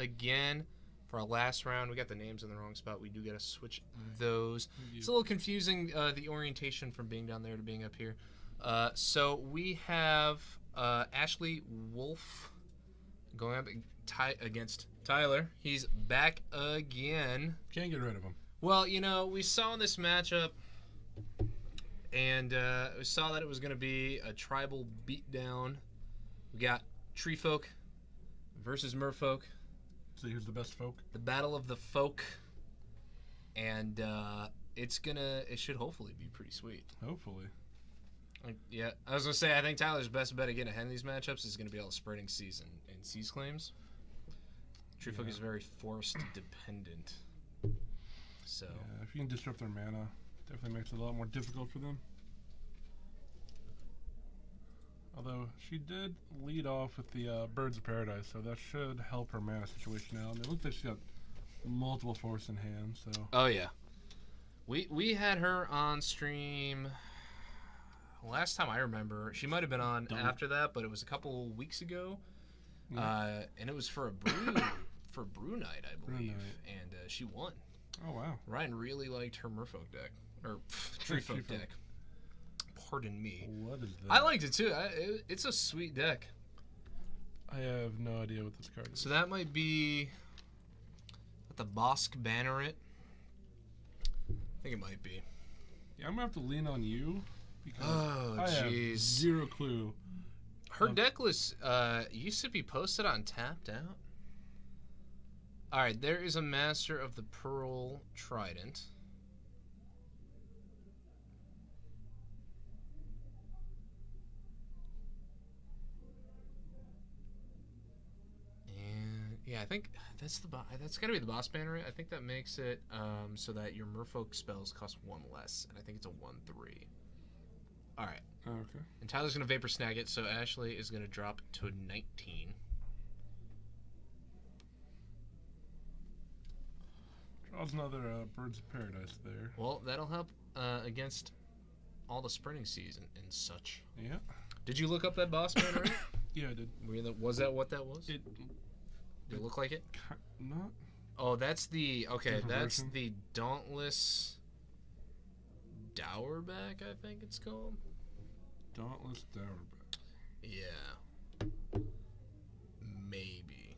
again for our last round. We got the names in the wrong spot. We do got to switch those. It's a little confusing, the orientation from being down there to being up here. So we have Ashley Wolfe going up against Tyler. He's back again. Can't get rid of him. Well, we saw in this matchup, and we saw that it was going to be a tribal beatdown. We got Treefolk versus Merfolk. So here's the best folk. The battle of the folk. And it should hopefully be pretty sweet. Hopefully. Yeah, I was going to say, I think Tyler's best bet again ahead in these matchups is going to be all the spreading season and seize claims. Treefolk is very forest dependent. So yeah, if you can disrupt their mana, definitely makes it a lot more difficult for them. Although she did lead off with the Birds of Paradise, so that should help her mana situation out. And it looks like she's got multiple force in hand. So. Oh yeah, we had her on stream. Last time I remember, she might have been on after that, but it was a couple weeks ago, and it was for a brew night, I believe, and she won. Oh wow! Ryan really liked her Merfolk deck or Treefolk deck. Pardon me. What is that? I liked it too. It's a sweet deck. I have no idea what this card is. So that might be the Bosk Banneret. I think it might be. Yeah, I'm gonna have to lean on you. Oh, I have zero clue. Her deck list used to be posted on Tapped Out. All right, there is a Master of the Pearl Trident. And yeah, I think that's got to be the Boss Banner. I think that makes it so that your Merfolk spells cost 1 less, and I think it's a 1/3. All right. Okay. And Tyler's going to Vapor Snag it, so Ashley is going to drop to 19. Draws another Birds of Paradise there. Well, that'll help against all the sprinting season and such. Yeah. Did you look up that boss man, right? Yeah, I did. Was that what that was? Did it look like it? Not. Oh, that's the... Okay, that's version? the Dauntless Dowerback, I think it's called. Dauntless Dowerback. Yeah. Maybe.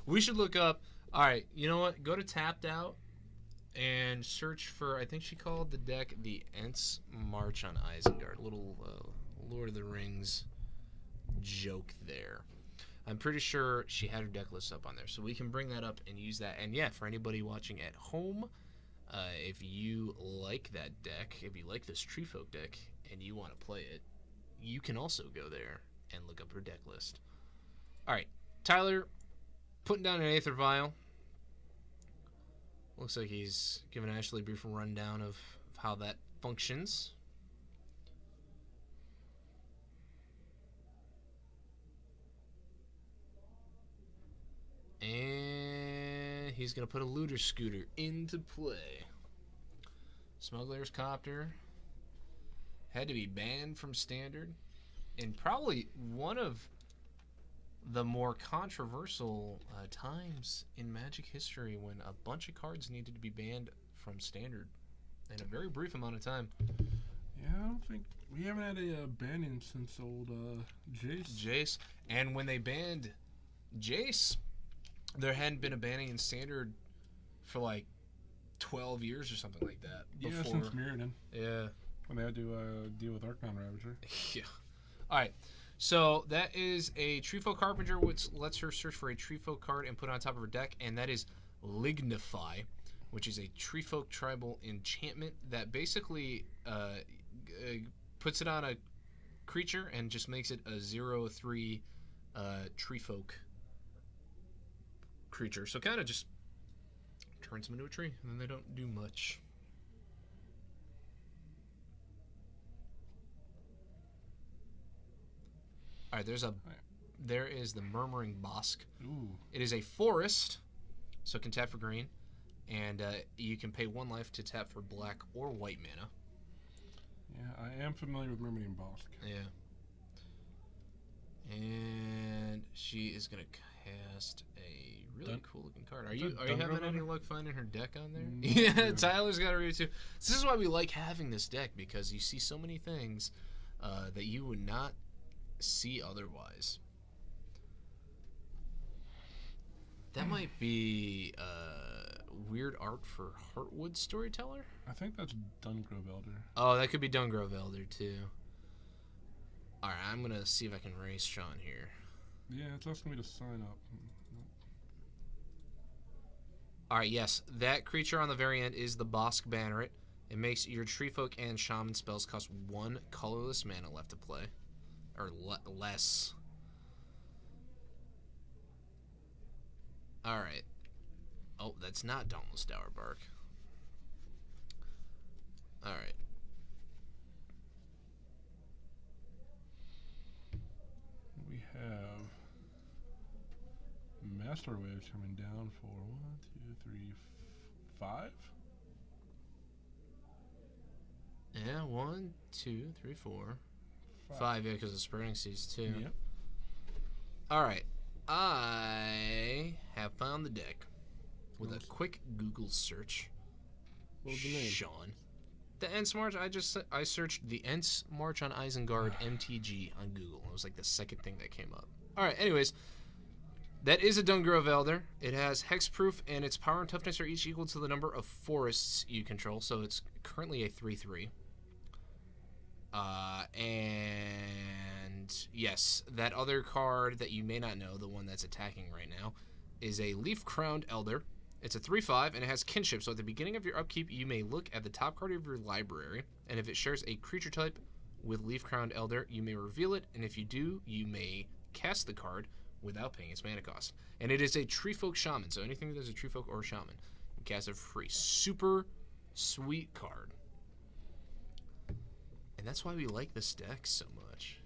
We should look up... All right, you know what? Go to Tapped Out and search for... I think she called the deck the Ents March on Isengard. Little Lord of the Rings joke there. I'm pretty sure she had her deck list up on there. So we can bring that up and use that. And yeah, for anybody watching at home... if you like that deck, if you like this Treefolk deck, and you want to play it, you can also go there and look up her deck list. All right, Tyler, putting down an Aether Vial. Looks like he's giving Ashley a brief rundown of how that functions. And he's going to put a Looter Scooter into play. Smuggler's Copter had to be banned from Standard. And probably one of the more controversial times in Magic history when a bunch of cards needed to be banned from Standard in a very brief amount of time. Yeah, I don't think... We haven't had a banning since old Jace. And when they banned Jace... There hadn't been a banning in Standard for like 12 years or something like that. Yeah, since Mirrodin. Yeah. When they had to deal with Archon Ravager. Yeah. All right. So that is a Treefolk Harbinger, which lets her search for a Treefolk card and put it on top of her deck. And that is Lignify, which is a Treefolk tribal enchantment that basically puts it on a creature and just makes it a 0/3 Treefolk creature. So kind of just turns them into a tree, and then they don't do much. All right, there is the Murmuring Bosk. Ooh. It is a forest, so it can tap for green, and you can pay 1 life to tap for black or white mana. Yeah, I am familiar with Murmuring Bosk. Yeah. And she is going to cast a really Dun- cool looking card. Are Is you that having Dungrove any on it? luck finding her deck on there? No. Yeah, Tyler's got to read it too. This is why we like having this deck, because you see so many things that you would not see otherwise. That might be weird art for Heartwood Storyteller. I think that's Dungrove Elder. Oh, that could be Dungrove Elder too. All right, I'm gonna see if I can race Sean here. Yeah, it's asking me to sign up. All right, yes, that creature on the very end is the Bosk Banneret. It makes your Treefolk and Shaman spells cost 1 colorless mana left to play, or less. All right. Oh, that's not Dauntless Dower Bark. All right. We have Master Waves coming down for 1, 2, 3, 5. Yeah, 1, 2, 3, 4, 5. Yeah, because of Spreading Seas too. Yep. All right. I have found the deck with a quick Google search. What was the name? Sean. The Ents March, I searched the Ents March on Isengard MTG on Google. It was like the second thing that came up. All right, anyways, that is a Dungrove Elder. It has hexproof, and its power and toughness are each equal to the number of forests you control, so it's currently a 3/3. And yes, that other card that you may not know, the one that's attacking right now, is a Leaf-Crowned Elder. It's a 3/5, and it has kinship, so at the beginning of your upkeep, you may look at the top card of your library, and if it shares a creature type with Leaf-Crowned Elder, you may reveal it, and if you do, you may cast the card without paying its mana cost. And it is a Treefolk Shaman, so anything that is a Treefolk or Shaman, you cast it for free. Super sweet card. And that's why we like this deck so much.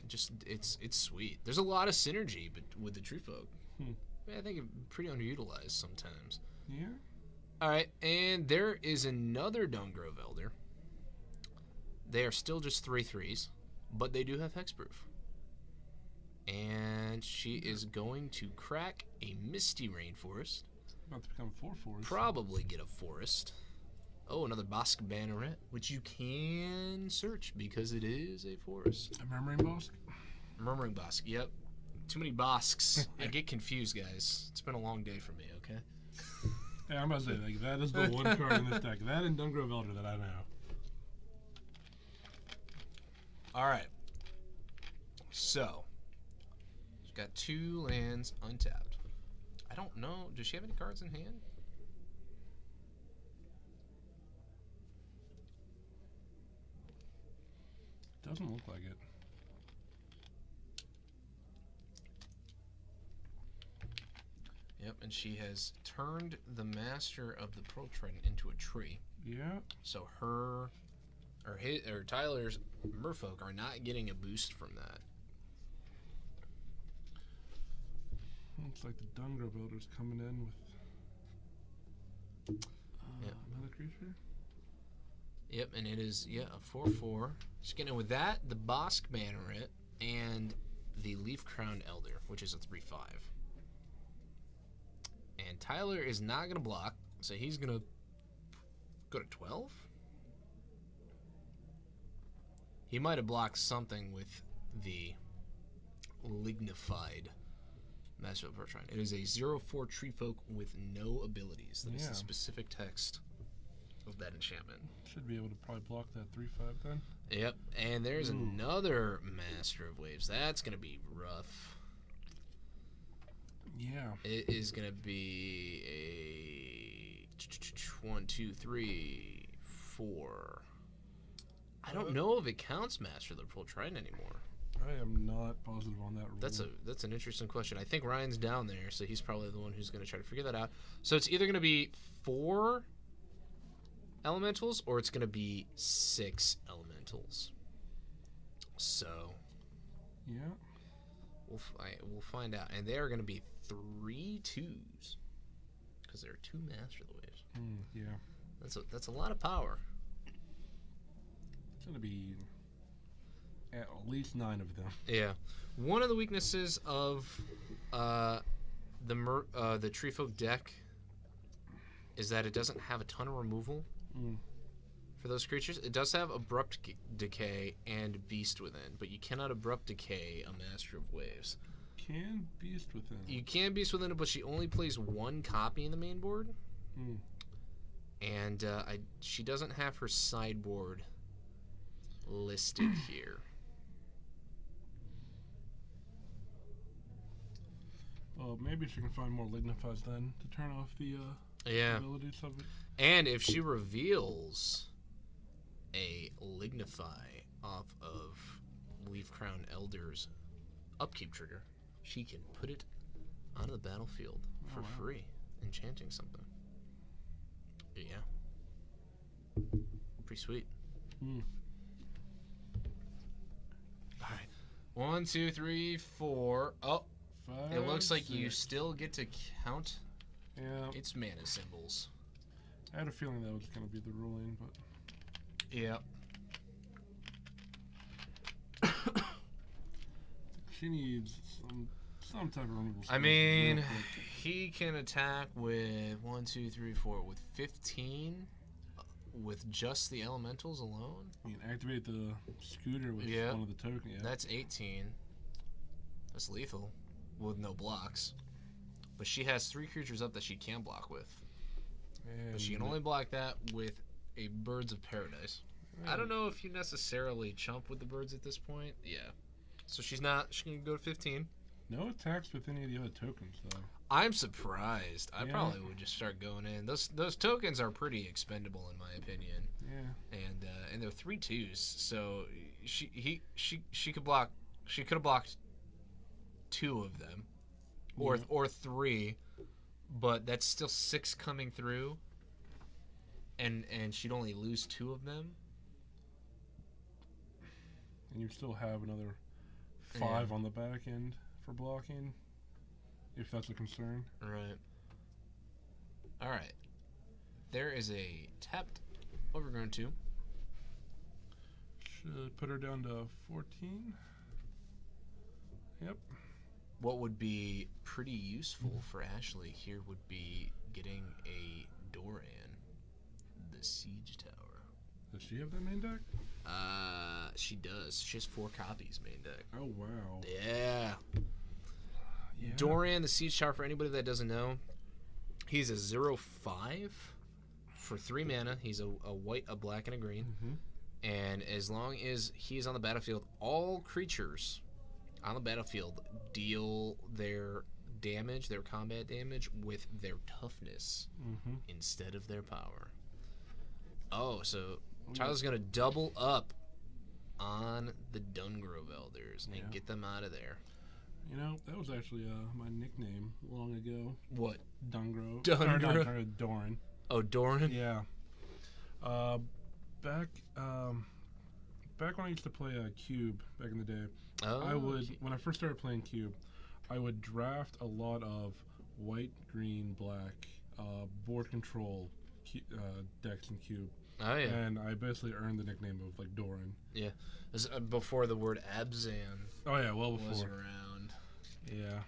It's sweet. There's a lot of synergy with the Treefolk. I think it's pretty underutilized sometimes. Yeah. All right, and there is another Dungrove Elder. They are still just 3/3s, but they do have hexproof. And she is going to crack a Misty Rainforest. About to become 4/4. Probably get a forest. Oh, another Bosk Banneret, which you can search because it is a forest. A Murmuring Bosk? Murmuring Bosk, yep. Too many Bosks. I get confused, guys. It's been a long day for me, okay? Yeah, I'm about to say, like, that is the one card in this deck. That and Dungrove Elder that I know. All right. So, she's got 2 lands untapped. I don't know. Does she have any cards in hand? Doesn't look like it. Yep, and she has turned the Master of the Pearl Trident into a tree. Yeah. So her, or Tyler's Merfolk are not getting a boost from that. Looks like the Dungrove Elder's coming in with another creature. Yep, and it is, a 4/4. She's getting in with that, the Bosk Banneret, and the Leaf-Crowned Elder, which is a 3/5. And Tyler is not going to block, so he's going to go to 12? He might have blocked something with the Lignified Master of the Pearl Trident. It is a 0/4 Treefolk with no abilities. That is the specific text of that enchantment. Should be able to probably block that 3/5 then. Yep, and there's another Master of Waves. That's going to be rough. Yeah. It is going to be a 1, 2, 3, 4. I don't know if it counts Master of the Pearl Trident anymore. I am not positive on that rule. That's an interesting question. I think Ryan's down there, so he's probably the one who's going to try to figure that out. So it's either going to be 4 elementals or it's going to be 6 elementals. So yeah, we'll find out, and they are going to be 3 2s because there are 2 Master of the Waves. Yeah, That's a lot of power. it's going to be at least 9 of them. Yeah. One of the weaknesses of the Treefolk deck is that it doesn't have a ton of removal for those creatures. It does have Abrupt Decay and Beast Within, but you cannot Abrupt Decay a Master of Waves. Can Beast Within. You can Beast Within it, but she only plays one copy in the main board. And she doesn't have her sideboard listed here. Well, maybe she can find more Lignifies then to turn off the abilities of it. And if she reveals a Lignify off of Leaf Crown Elder's upkeep trigger, she can put it onto the battlefield for free, enchanting something. Yeah. Pretty sweet. Alright. 1, 2, 3, 4. Oh. 5, It looks like 6. you still get to count Yeah. its mana symbols. I had a feeling that was going to be the ruling, but... Yeah. She needs some type of removal. I mean, he can attack with 1, 2, 3, 4 with 15 with just the elementals alone. You can activate the scooter with one of the tokens. Yeah. That's 18. That's lethal with no blocks. But she has 3 creatures up that she can block with. But she can only block that with a Birds of Paradise. I don't know if you necessarily chump with the birds at this point. Yeah. So she can go to 15. No attacks with any of the other tokens, though. I'm surprised. I probably would just start going in. Those tokens are pretty expendable in my opinion. Yeah. And they're 3/2s, so she could block. She could have blocked 2 of them, or 3, but that's still 6 coming through. And she'd only lose 2 of them. And you still have another 5 on the back end for blocking, if that's a concern. Right. All right. There is a tapped Overgrown 2. Should put her down to 14. Yep. What would be pretty useful for Ashley here would be getting a Doran, the Siege Tower. Does she have that main deck? She does. She has 4 copies main deck. Oh, wow. Yeah. Doran, the Siege Tower, for anybody that doesn't know, he's a 0/5 for 3 mana. He's a white, a black, and a green. And as long as he's on the battlefield, all creatures on the battlefield deal their damage, their combat damage, with their toughness instead of their power. Oh, so Tyler's going to double up on the Dungrove Elders and get them out of there. You know, that was actually my nickname long ago. What? Dungrove. Dungrove? Doran. Oh, Doran? Yeah. Back when I used to play Cube back in the day, when I first started playing Cube, I would draft a lot of white, green, black board control decks in Cube. Oh, yeah. And I basically earned the nickname of, like, Doran. Yeah. This, before the word Abzan oh, yeah, well before. was around. Yeah.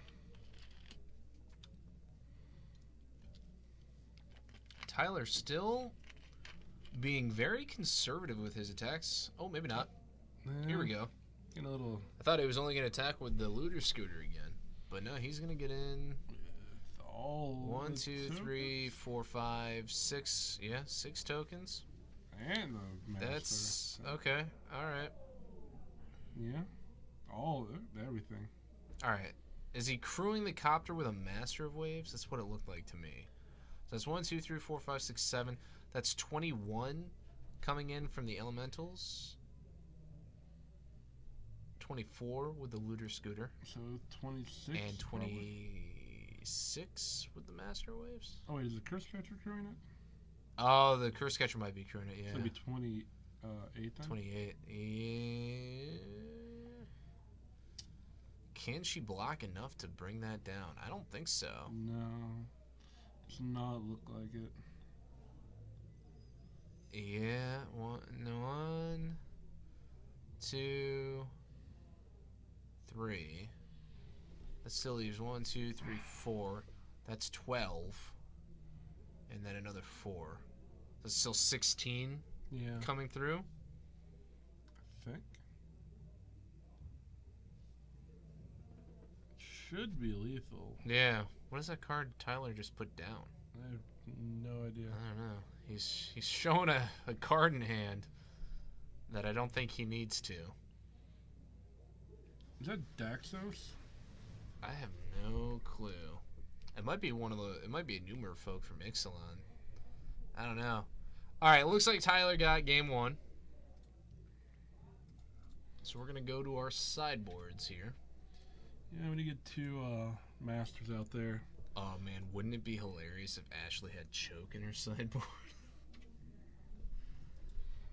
Tyler still being very conservative with his attacks. Oh, maybe not. Here we go. Getting a little... I thought he was only going to attack with the Looter Scooter again. But no, he's going to get in... all 1, 2, 3, 4, 5, 6. Yeah, 6 tokens. And the master. That's okay. All right. Yeah. Everything. All right. Is he crewing the copter with a Master of Waves? That's what it looked like to me. So that's 1, 2, 3, 4, 5, 6, 7. That's 21 coming in from the Elementals. 24 with the Looter Scooter. So 26. And 26 with the Master Waves. Oh wait, is the Curse Catcher crewing it? Oh, the Curse Catcher might be crewing it. Yeah. So it'd be 28 then. 28. Yeah. Can she block enough to bring that down? I don't think so. No, does not look like it. Yeah, 1, 2, 3. That still leaves 1, 2, 3, 4. That's 12. And then another 4. That's still 16 coming through. I think. Should be lethal. Yeah. What is that card Tyler just put down? I have no idea. I don't know. He's showing a card in hand that I don't think he needs to. Is that Daxos? I have no clue. It might be it might be a new Merfolk from Ixalan. I don't know. Alright, it looks like Tyler got game 1. So we're gonna go to our sideboards here. Yeah, when you get 2 masters out there. Oh man, wouldn't it be hilarious if Ashley had choke in her sideboard?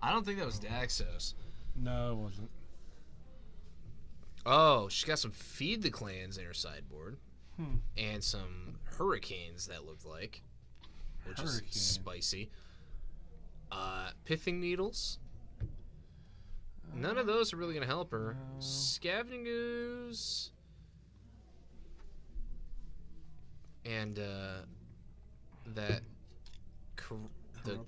I don't think that was Daxos. No, it wasn't. Oh, she's got some Feed the Clans in her sideboard. And some Hurricanes, that looked like. Which is spicy. Pithing Needles. None of those are really going to help her. No. Scavenging Ooze. And that the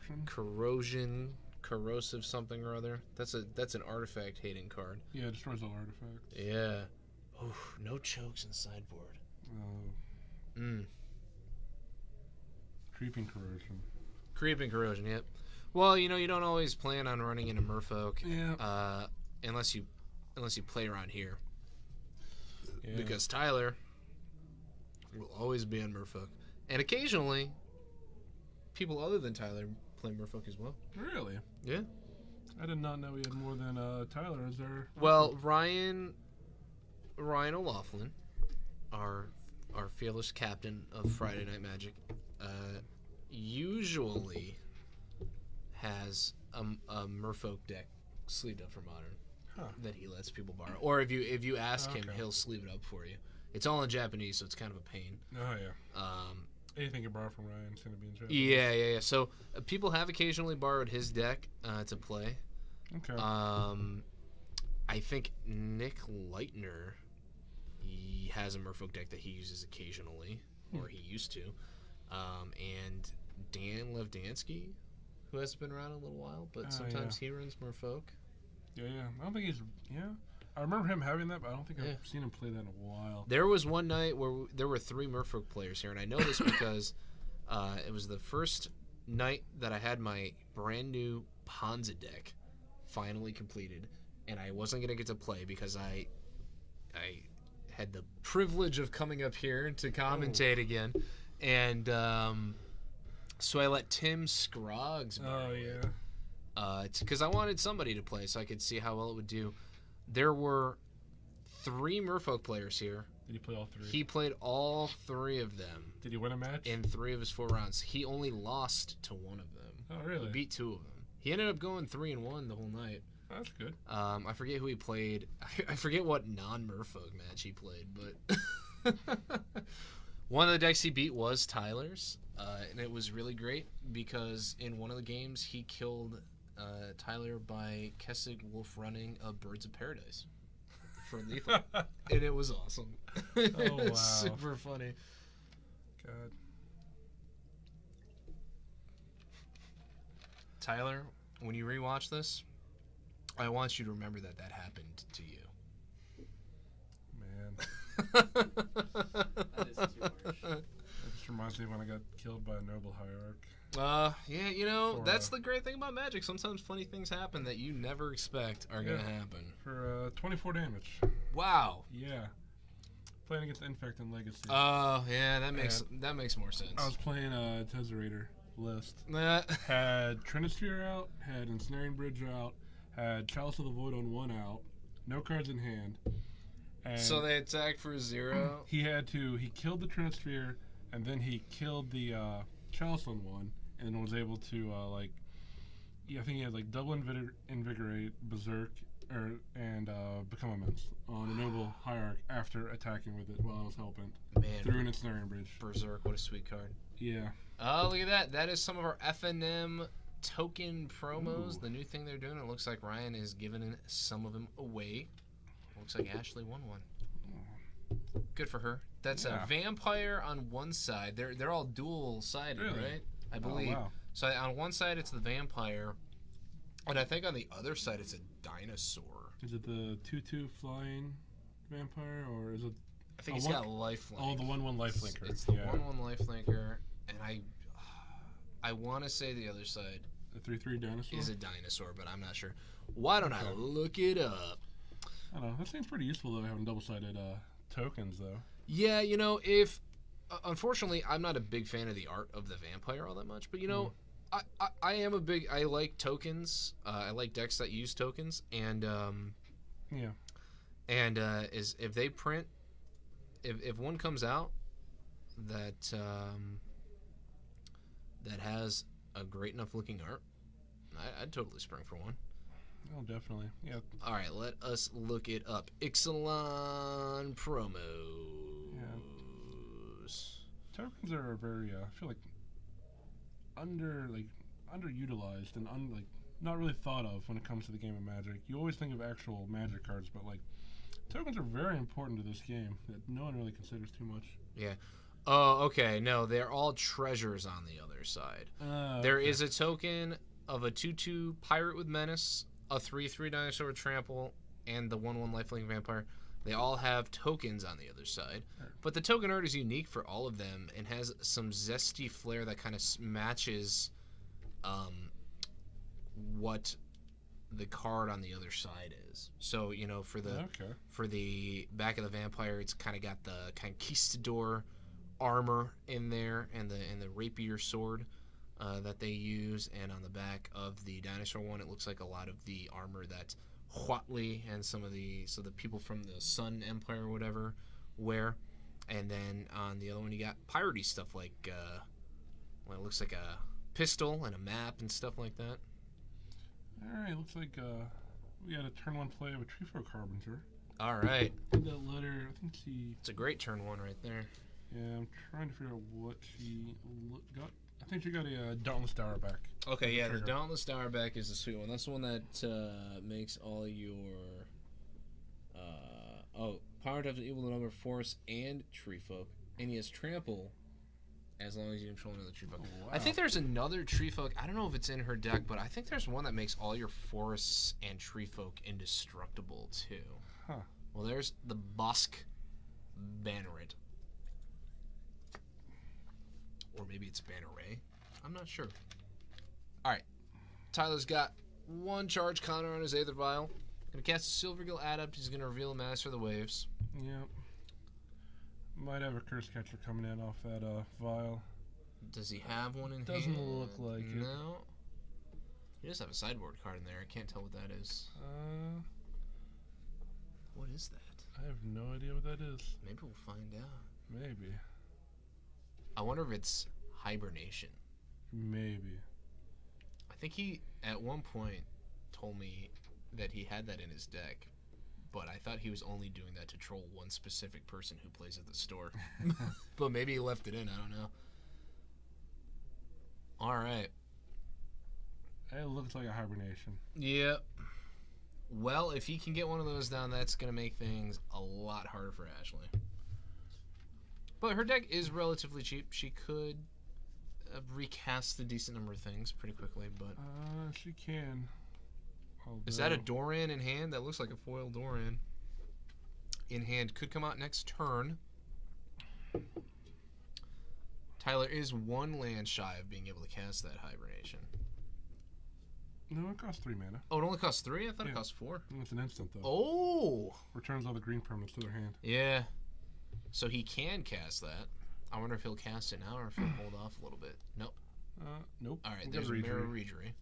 corrosive something or other. That's an artifact hating card. Yeah, it destroys all artifacts. Yeah. Oh, no chokes in the sideboard. Creeping Corrosion. Creeping Corrosion, yep. Well, you don't always plan on running into Merfolk. Yeah. Unless you play around here. Yeah. Because Tyler will always be on Merfolk. And occasionally, people other than Tyler play Merfolk as well. Really? Yeah. I did not know we had more than Tyler as our... Well, Ryan O'Loughlin, our fearless captain of Friday Night Magic, usually has a Merfolk deck sleeved up for Modern that he lets people borrow. Or if you ask him, he'll sleeve it up for you. It's all in Japanese, so it's kind of a pain. Oh, yeah. Anything you borrow from Ryan's going to be in Japanese. Yeah. So people have occasionally borrowed his deck to play. Okay. I think Nick Leitner, he has a Merfolk deck that he uses occasionally, or he used to. And Dan Levdansky, who hasn't been around in a little while, but sometimes he runs Merfolk. Yeah. I don't think he's... Yeah. I remember him having that, but I don't think I've seen him play that in a while. There was one night where there were 3 Merfolk players here, and I know this because it was the first night that I had my brand new Ponza deck finally completed, and I wasn't going to get to play because I had the privilege of coming up here to commentate again, and so I let Tim Scroggs borrow it. Because I wanted somebody to play so I could see how well it would do. There were 3 Merfolk players here. Did he play all 3? He played all 3 of them. Did he win a match? In 3 of his 4 rounds. He only lost to 1 of them. Oh, really? He beat 2 of them. He ended up going 3-1 the whole night. Oh, that's good. I forget who he played. I forget what non-Merfolk match he played, but one of the decks he beat was Tyler's, and it was really great because in one of the games he killed Tyler by Kessig Wolfe running a Birds of Paradise for lethal, and it was awesome. Oh, wow. Super funny. God. Tyler, when you rewatch this, I want you to remember that happened to you. Man. That is too harsh. That just reminds me when I got killed by a noble hierarch. Yeah, that's the great thing about Magic. Sometimes funny things happen that you never expect are going to happen. For 24 damage. Wow. Yeah. Playing against Infect and Legacy. Oh, yeah, that makes more sense. I was playing a Tezzerator list. Had Trinisphere out, had Ensnaring Bridge out, had Chalice of the Void on 1 out, no cards in hand. And so they attacked for 0? He killed the Trinisphere, and then he killed the Chalice on 1, and was able to, I think he had, double Invigorate, Berserk, and Become Immense on a Noble Hierarch after attacking with it while I was helping. Man. Through an Ensnaring Bridge. Berserk, what a sweet card. Yeah. Oh, look at that. That is some of our FNM token promos. Ooh. The new thing they're doing. It looks like Ryan is giving some of them away. Looks like Ashley won one. Good for her. That's Yeah. a vampire on one side. They're all dual-sided, Really? right? I believe. Oh, wow. So on one side it's the vampire, and I think on the other side it's a dinosaur. Is it the 2/2 flying vampire, or is it? I think he's got lifelink. Oh, the 1/1 lifelinker. It's the 1/1 lifelinker, and I want to say the other side The 3/3 dinosaur is a dinosaur, but I'm not sure. Why don't I look it up? I don't know. That seems pretty useful though, having double-sided tokens though. Yeah, you know, if unfortunately I'm not a big fan of the art of the vampire all that much, but you know, I am a big. I like tokens. I like decks that use tokens, and Yeah. and is if they print, if one comes out that that has a great enough looking art, I'd totally spring for one. Oh, definitely. Yeah. All right, let us look it up. Ixalan promos. Tokens are very, I feel like, underutilized and not really thought of when it comes to the game of Magic. You always think of actual Magic cards, but like tokens are very important to this game that no one really considers too much. Yeah. Oh, okay. No, they're all treasures on the other side. There is a token of a 2/2 pirate with menace, a 3/3 dinosaur with trample, and the 1/1 lifelink vampire. They all have tokens on the other side, but the token art is unique for all of them and has some zesty flair that kind of matches what the card on the other side is. So, you know, for the back of the vampire, it's kind of got the conquistador armor in there and the rapier sword that they use, and on the back of the dinosaur one, it looks like a lot of the armor that Huatli and some of the people from the Sun Empire or whatever wear. And then on the other one, you got piratey stuff like it looks like a pistol and a map and stuff like that. All right, looks like we had a turn 1 play of a Treefolk Harbinger. All right. That letter, I think it's a great turn 1 right there. Yeah, I'm trying to figure out what she got. I think she got a Dauntless Dowerback. Okay, yeah, the Dauntless Dowerback is the sweet one. That's the one that makes all your power to evil number force and Treefolk, and he has trample as long as you control another Treefolk. Oh, wow. I think there's another Treefolk. I don't know if it's in her deck, but I think there's one that makes all your forests and Treefolk indestructible too. Huh. Well, there's the Bosk Banneret. Or maybe it's Banneret. I'm not sure. Alright. Tyler's got 1 charge counter on his Aether Vial. Gonna cast a Silvergill Adept. He's gonna reveal a Master of the Waves. Yep. Might have a Curse Catcher coming in off that vial. Does he have one in Doesn't hand? look like it. No. He does have a sideboard card in there. I can't tell what that is. What is that? I have no idea what that is. Maybe we'll find out. Maybe. I wonder if it's Hibernation. Maybe. I think he, at one point, told me that he had that in his deck, but I thought he was only doing that to troll one specific person who plays at the store. But maybe he left it in, I don't know. Alright. It looks like a Hibernation. Yep. Well, if he can get one of those down, that's going to make things a lot harder for Ashley. But her deck is relatively cheap. She could recast a decent number of things pretty quickly, but... She can. Although... Is that a Doran in hand? That looks like a foil Doran. In hand. Could come out next turn. Tyler is 1 land shy of being able to cast that Hibernation. No, it costs 3 mana. Oh, it only costs 3? I thought it cost 4. It's an instant, though. Oh! Returns all the green permanents to their hand. Yeah. So he can cast that. I wonder if he'll cast it now or if he'll hold off a little bit. Nope. Nope. Alright, there's a Mirror Regery.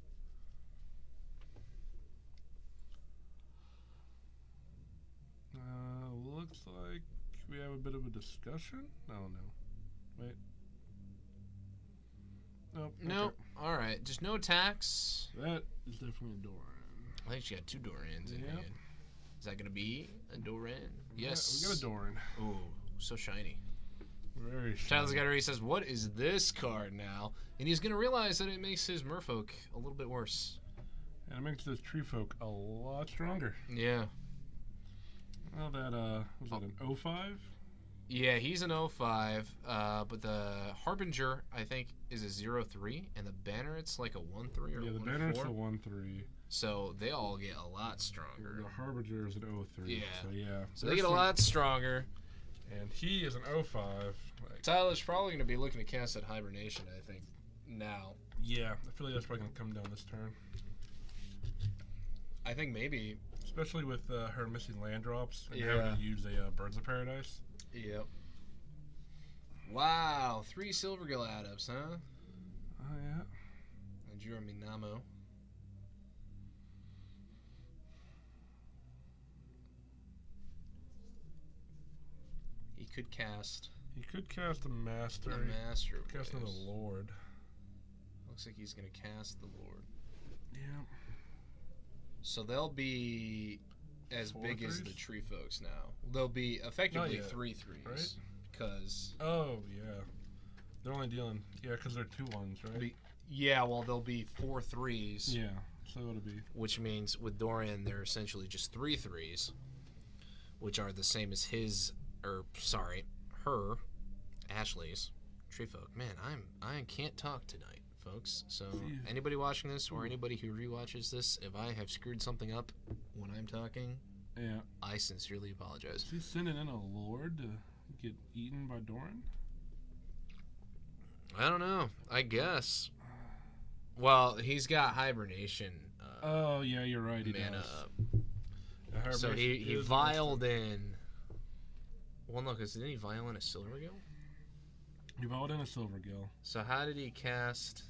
Looks like we have a bit of a discussion. I don't know. Wait. Nope. Nope. Okay. Alright, just no attacks. That is definitely a Doran. I think she got 2 Dorans in hand. Is that going to be a Doran? Yes. Yeah, we got a Doran. Ooh, so shiny. Very shiny. Tyler's got it. He says, what is this card now? And he's going to realize that it makes his Merfolk a little bit worse. And it makes this Treefolk a lot stronger. Yeah. Well, that, was that an 05? Yeah, he's an 05, but the Harbinger, I think, is a 03, and the Banneret's like a 1-3 or yeah, the 1-4. Banneret's a 1-3. So they all get a lot stronger. The Harbinger is an 03. Yeah. So, yeah. So they get a lot stronger. And he is an 05. Like, Tyler's probably going to be looking to cast that Hibernation, I think, now. Yeah, I feel like that's probably going to come down this turn. I think maybe. Especially with her missing land drops and Yeah. having to use a Birds of Paradise. Yep. Wow, 3 Silvergill add-ups, huh? Oh, yeah. And Jeremy Namo. He could cast. He could cast a Master. A Master. He could cast another Lord. Looks like he's going to cast the Lord. Yeah. So they'll be as big as the 4-3s? Treefolks now. They'll be effectively Not yet, 3-3s. right? Because. Oh, yeah. They're only dealing. Yeah, because they're 2-1s, right? Yeah, well, they'll be 4-3s. Yeah, so it'll be. Which means with Dorian, they're essentially just 3-3s, which are the same as her, Ashley's Treefolk. Man, I can't talk tonight, folks. So anybody watching this or anybody who rewatches this, if I have screwed something up when I'm talking, Yeah. I sincerely apologize. Is he sending in a Lord to get eaten by Doran? I don't know. I guess. Well, he's got Hibernation. Oh, yeah, you're right. He mana does. up. So he vialed in. Well, no, because didn't he vial in a Silvergill? He vialed in a Silvergill. So how did he cast?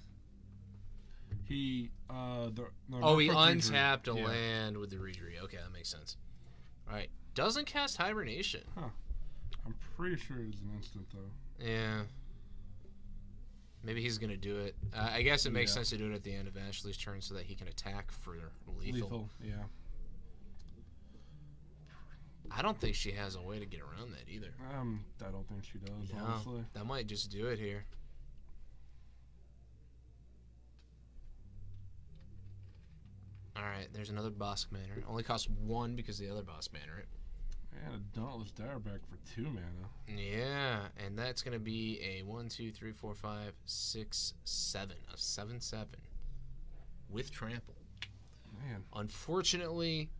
He he untapped a land with the Reedry. Okay, that makes sense. All right, doesn't cast Hibernation. Huh. I'm pretty sure it is an instant though. Yeah. Maybe he's gonna do it. I guess it makes sense to do it at the end of Ashley's turn so that he can attack for lethal. Yeah. I don't think she has a way to get around that either. I don't think she does, No, honestly. that might just do it here. Alright, there's another Bosk Manor. Only costs 1 because of the other Bosk Manor. And a Dauntless Direback for 2 mana. Yeah, and that's going to be a 1, 2, 3, 4, 5, 6, 7. A 7/7 with trample. Man. Unfortunately,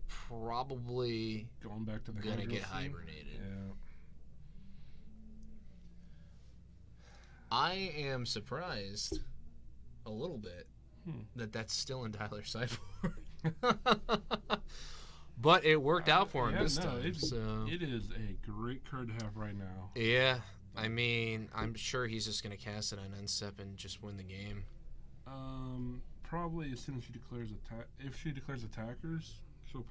probably going back to the gonna get hibernated. Yeah. I am surprised a little bit that that's still in Tyler's sideboard. But it worked out for him this time. It is a great card to have right now. Yeah, I mean, I'm sure he's just gonna cast it on Unsep and just win the game. Probably as soon as she declares if she declares attackers,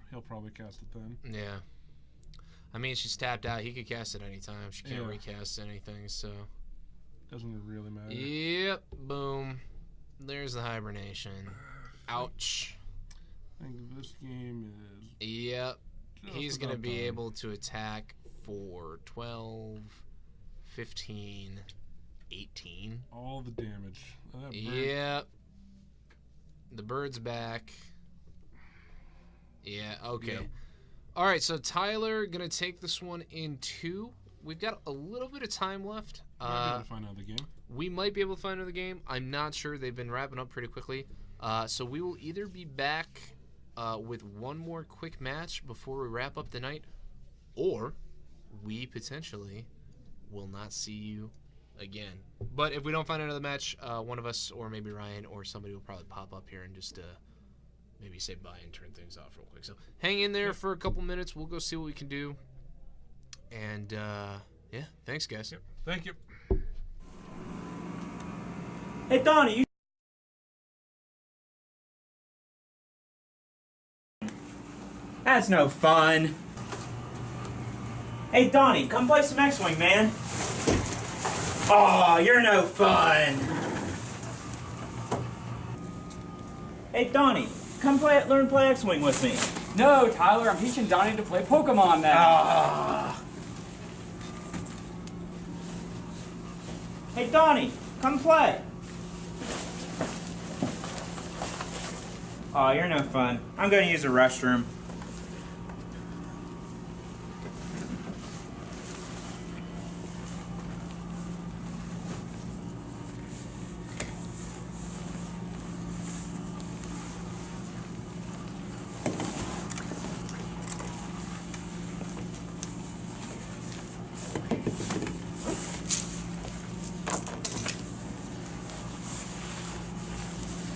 he'll probably cast it then. Yeah, I mean, she's tapped out. He could cast it anytime. She can't recast anything, so doesn't really matter. Yep, boom. There's the hibernation. Ouch. I think this game is. Yep. He's going to be able to attack for 12, 15, 18. All the damage. Yep. The bird's back. Yeah, okay. Yep. All right, so Tyler going to take this one in 2. We've got a little bit of time left. We might be able to find another game. We might be able to find another game. I'm not sure. They've been wrapping up pretty quickly. So we will either be back with one more quick match before we wrap up the night, or we potentially will not see you again. But if we don't find another match, one of us, or maybe Ryan or somebody, will probably pop up here and just maybe say bye and turn things off real quick. So hang in there for a couple minutes. We'll go see what we can do. And, yeah, thanks, guys. Yep. Thank you. Hey, Donnie, That's no fun. Hey, Donnie, come play some X-Wing, man. Aw, you're no fun. Hey, Donnie, come learn to play X-Wing with me. No, Tyler, I'm teaching Donnie to play Pokemon now. Hey, Donnie, come play. Aw, you're no fun. I'm going to use the restroom.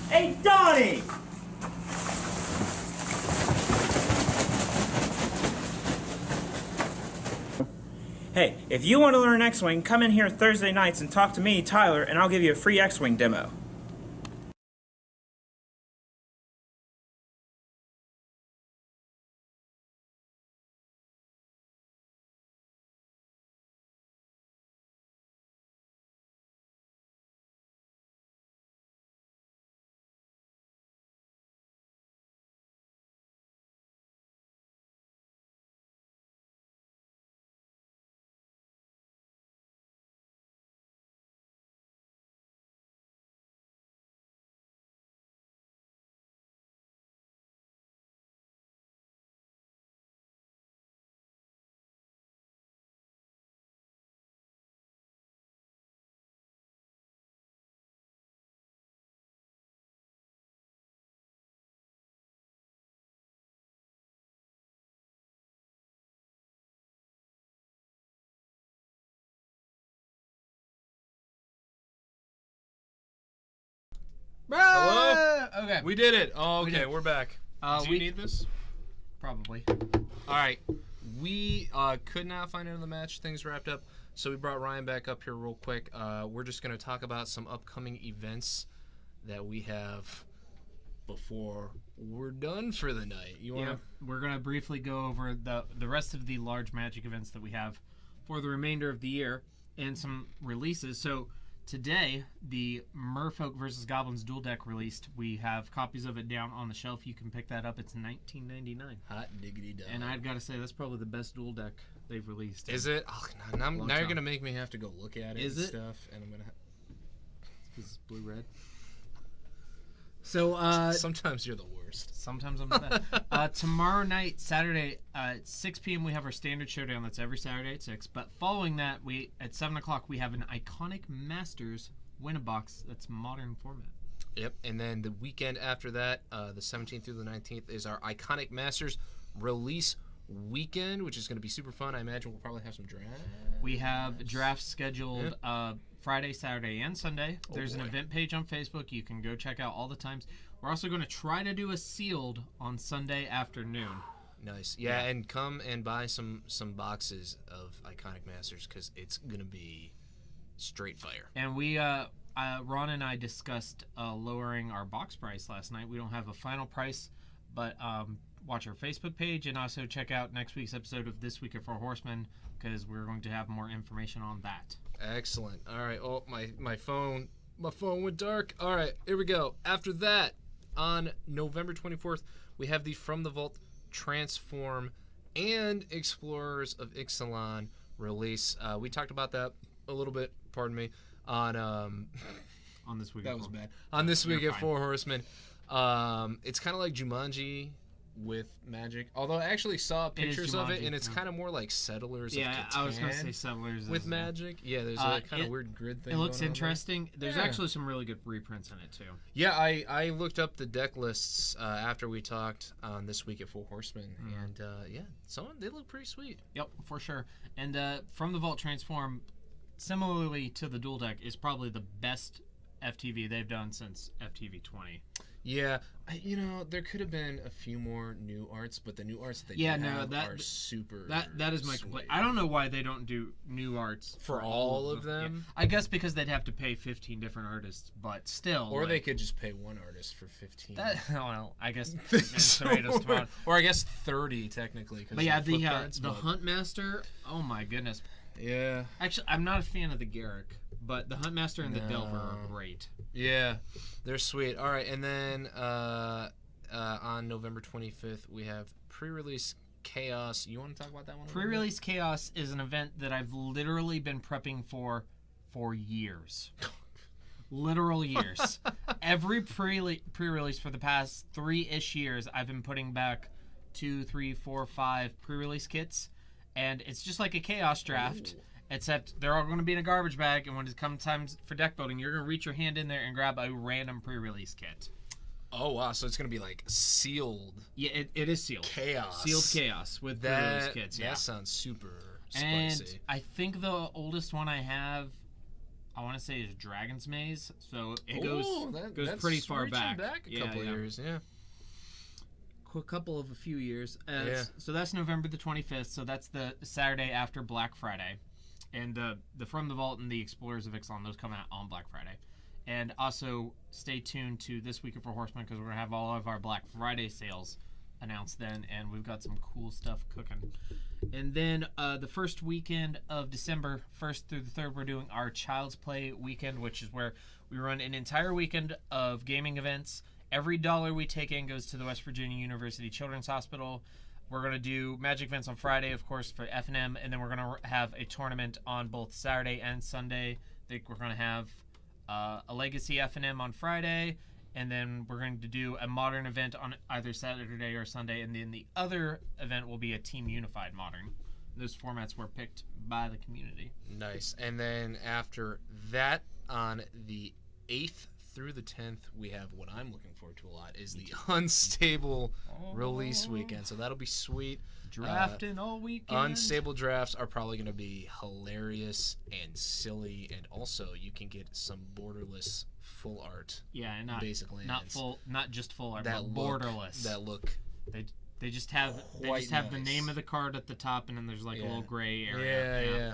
Hey, Donnie! Hey, if you want to learn X-Wing, come in here Thursday nights and talk to me, Tyler, and I'll give you a free X-Wing demo. Hello? Okay. We did it. Oh, okay, we're back. Do you need this? Probably. All right. We could not find another match. Things wrapped up. So we brought Ryan back up here real quick. We're just going to talk about some upcoming events that we have before we're done for the night. We're going to briefly go over the rest of the large Magic events that we have for the remainder of the year and some releases. So today, the Merfolk versus Goblins dual deck released. We have copies of it down on the shelf. You can pick that up. It's $19.99. Hot diggity dog. And I've got to say, that's probably the best dual deck they've released. Is it? Oh, now you're going to make me have to go look at it Is and it? stuff. And I'm going to... This is blue-red. So, sometimes you're the worst. Sometimes I'm the best. Tomorrow night, Saturday, at 6 p.m., we have our standard showdown. That's every Saturday at 6. But following that, at 7 o'clock, we have an Iconic Masters win-a-box that's modern format. Yep, and then the weekend after that, the 17th through the 19th, is our Iconic Masters release weekend, which is going to be super fun. I imagine we'll probably have some drafts. We have drafts scheduled Friday, Saturday, and Sunday. There's an event page on Facebook. You can go check out all the times. We're also going to try to do a sealed on Sunday afternoon. Nice. Yeah, and come and buy some boxes of Iconic Masters because it's going to be straight fire. And we, Ron and I discussed lowering our box price last night. We don't have a final price, but watch our Facebook page and also check out next week's episode of This Week at Four Horsemen because we're going to have more information on that. Excellent. All right. Oh, my phone went dark. All right, here we go. After that, on November 24th, we have the From the Vault Transform and Explorers of Ixalan release. We talked about that a little bit, pardon me, on This Week that at was Four. bad. On This Week You're at fine. Four Horsemen. It's kind of like Jumanji with magic. Although I actually saw pictures of it, Jumanji, and it's yeah. kind of more like Settlers of Yeah, Catan I was going to say Settlers with is, magic. Yeah, there's a kind of weird grid thing. It looks going on there. interesting. There's Yeah. actually some really good reprints in it, too. Yeah, I looked up the deck lists after we talked on This Week at Four Horsemen, and yeah, they look pretty sweet. Yep, for sure. And From the Vault Transform, similarly to the dual deck, is probably the best FTV they've done since FTV 20. Yeah, there could have been a few more new arts, but the new arts that they are super. That is my complaint. I don't know why they don't do new arts for all of them. Yeah. I guess because they'd have to pay 15 different artists, but still. Or they could just pay one artist for 15. Well, I guess tomatoes, tomatoes. Or I guess 30 technically. But yeah, the Huntmaster. Oh my goodness. Yeah. Actually, I'm not a fan of the Garrick, but the Huntmaster and the Delver are great. Yeah, they're sweet. All right, and then on November 25th, we have pre-release Chaos. You want to talk about that one? Pre-release Chaos is an event that I've literally been prepping for years. Literal years. Every pre-release for the past 3-ish years, I've been putting back 2, 3, 4, 5 pre-release kits, and it's just like a Chaos draft. Ooh. Except they're all going to be in a garbage bag, and when it comes time for deck building, you're going to reach your hand in there and grab a random pre-release kit. Oh, wow. So it's going to be like sealed. Yeah, it is sealed. Chaos. Sealed Chaos with pre-release kits, yeah. That sounds super spicy. And I think the oldest one I have I want to say is Dragon's Maze. So it Ooh, goes that's pretty far reaching back. a couple years, yeah. A few years. Yeah. So that's November the 25th. So that's the Saturday after Black Friday. And the From the Vault and the Explorers of Ixalan, those come out on Black Friday. And also stay tuned to This Week for Horsemen because we're going to have all of our Black Friday sales announced then. And we've got some cool stuff cooking. And then the first weekend of December, 1st through the 3rd, we're doing our Child's Play weekend, which is where we run an entire weekend of gaming events. Every dollar we take in goes to the West Virginia University Children's Hospital. We're going to do magic events on Friday, of course, for F&M, and then we're going to have a tournament on both Saturday and Sunday. I think we're going to have a Legacy F&M on Friday, and then we're going to do a Modern event on either Saturday or Sunday, and then the other event will be a Team Unified Modern. Those formats were picked by the community. Nice. And then after that, on the 8th through the 10th, we have what I'm looking forward to a lot is the Unstable release weekend. So that'll be sweet. Drafting all weekend. Unstable drafts are probably going to be hilarious and silly, and also you can get some borderless full art. Yeah, and not just full art, that but borderless. That look. They just have the name of the card at the top, and then there's like a little gray area. Yeah.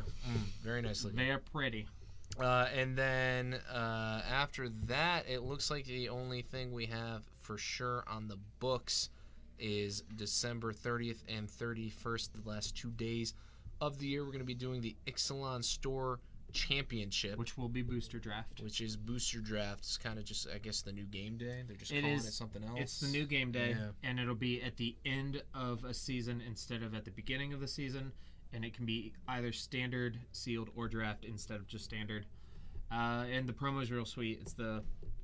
Very nicely. They're pretty. And then after that, it looks like the only thing we have for sure on the books is December 30th and 31st, the last 2 days of the year. We're going to be doing the Ixalan Store Championship, which will be Booster Draft. Which is Booster Draft. It's kind of just, I guess, the new game day. They're just calling it something else. It's the new game day, and it'll be at the end of a season instead of at the beginning of the season. And it can be either standard, sealed, or draft instead of just standard. And the promo is real sweet. It's the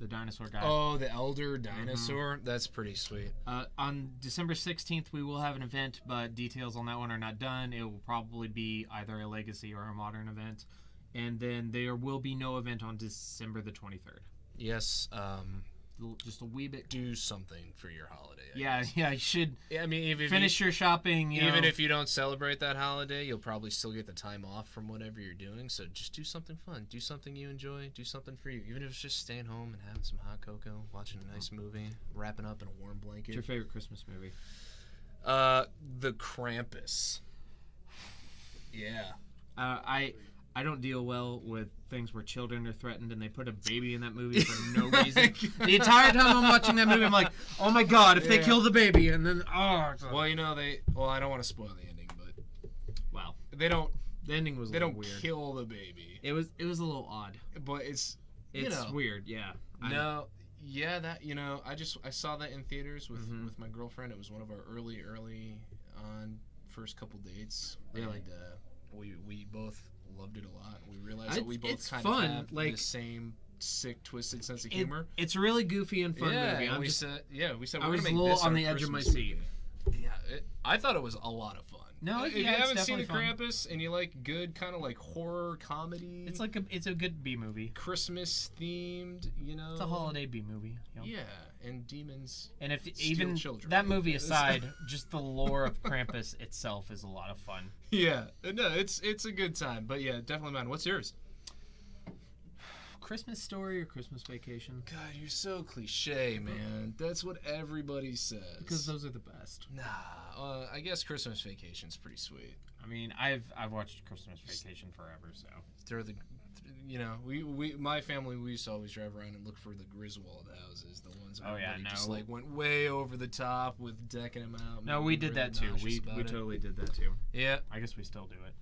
dinosaur guy. Oh, the Elder Dinosaur? Mm-hmm. That's pretty sweet. On December 16th, we will have an event, but details on that one are not done. It will probably be either a Legacy or a Modern event. And then there will be no event on December the 23rd. Yes. Just a wee bit. Do something for your holiday. Yeah, you should. Yeah, I mean, finish your shopping. Even if you don't celebrate that holiday, you'll probably still get the time off from whatever you're doing. So just do something fun. Do something you enjoy. Do something for you. Even if it's just staying home and having some hot cocoa, watching a nice movie, wrapping up in a warm blanket. What's your favorite Christmas movie? The Krampus. Yeah. I don't deal well with things where children are threatened and they put a baby in that movie for no reason. The entire time I'm watching that movie, I'm like, oh my god, if they kill the baby, and then well, I don't want to spoil the ending, but they don't. The ending was. They don't weird. Kill the baby. It was a little odd, but it's weird. Yeah. I saw that in theaters with my girlfriend. It was one of our early on first couple dates. Really, and we both loved it a lot. We realized that we both kind fun. of have the same sick, twisted sense of humor. It's a really goofy and fun movie. And we said I we're was gonna a make little this on our the edge of my Christmas seat. movie. Yeah, I thought it was a lot of fun. No, if you it's haven't seen the definitely Krampus and you like good kind of like horror comedy, it's a good B movie. Christmas themed, It's a holiday B movie. Yeah, and demons. And if steal even children. that movie aside, just the lore of Krampus itself is a lot of fun. Yeah, no, it's a good time. But yeah, definitely mine. What's yours? Christmas Story or Christmas Vacation? God, you're so cliche, man. That's what everybody says. Because those are the best. Nah, I guess Christmas Vacation's pretty sweet. I mean, I've watched Christmas Vacation forever, so they're we my family, we used to always drive around and look for the Griswold houses, the ones where just like went way over the top with decking them out. No, we did that too. We totally did that too. Yeah, I guess we still do it.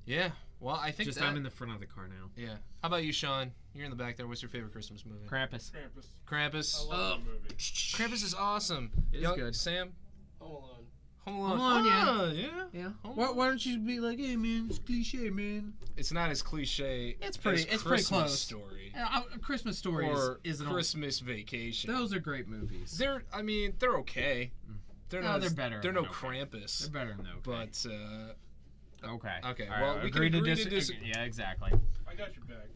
Yeah. Well, I think I'm in the front of the car now. Yeah. How about you, Sean? You're in the back there. What's your favorite Christmas movie? Krampus. Krampus. I love that movie. Krampus is awesome. It is good. Sam? Home Alone. Yeah. Why don't you be like, hey man, it's cliche, man. It's not as cliche. It's pretty Christmas close. Story. Christmas Story or is Christmas Vacation. Those are great movies. They're okay. They're better. They're no Krampus. They're better than okay. But okay. Okay. All well, right, we agree can to disagree. Yeah, exactly. I got your back.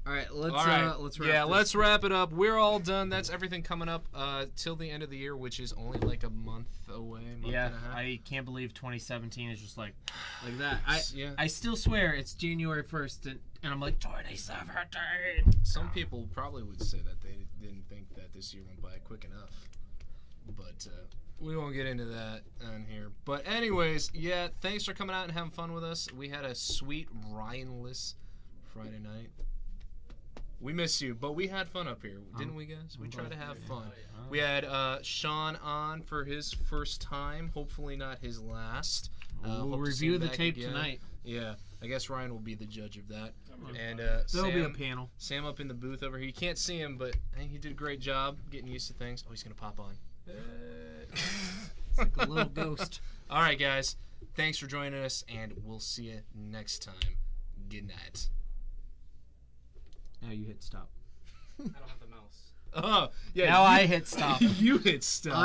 All right, All right. let's wrap Yeah, this. let's wrap it up. We're all done. That's everything coming up till the end of the year, which is only like a month away. Month Yeah, and a half. I can't believe 2017 is just like that. Yeah. I still swear it's January 1st, and I'm like 2017. Some people probably would say that they didn't think that this year went by quick enough. But we won't get into that on here. But anyways, yeah, thanks for coming out and having fun with us. We had a sweet Ryan-less Friday night. We miss you, but we had fun up here, didn't we, guys? We tried to have fun. We had Sean on for his first time, hopefully not his last. We'll review the tape tonight. Yeah, I guess Ryan will be the judge of that. And There'll be a panel. Sam up in the booth over here. You can't see him, but hey, he did a great job getting used to things. Oh, he's going to pop on. It's like a little ghost. All right, guys. Thanks for joining us, and we'll see you next time. Good night. Now you hit stop. I don't have the mouse. Oh, yeah. Now I hit stop. You hit stop.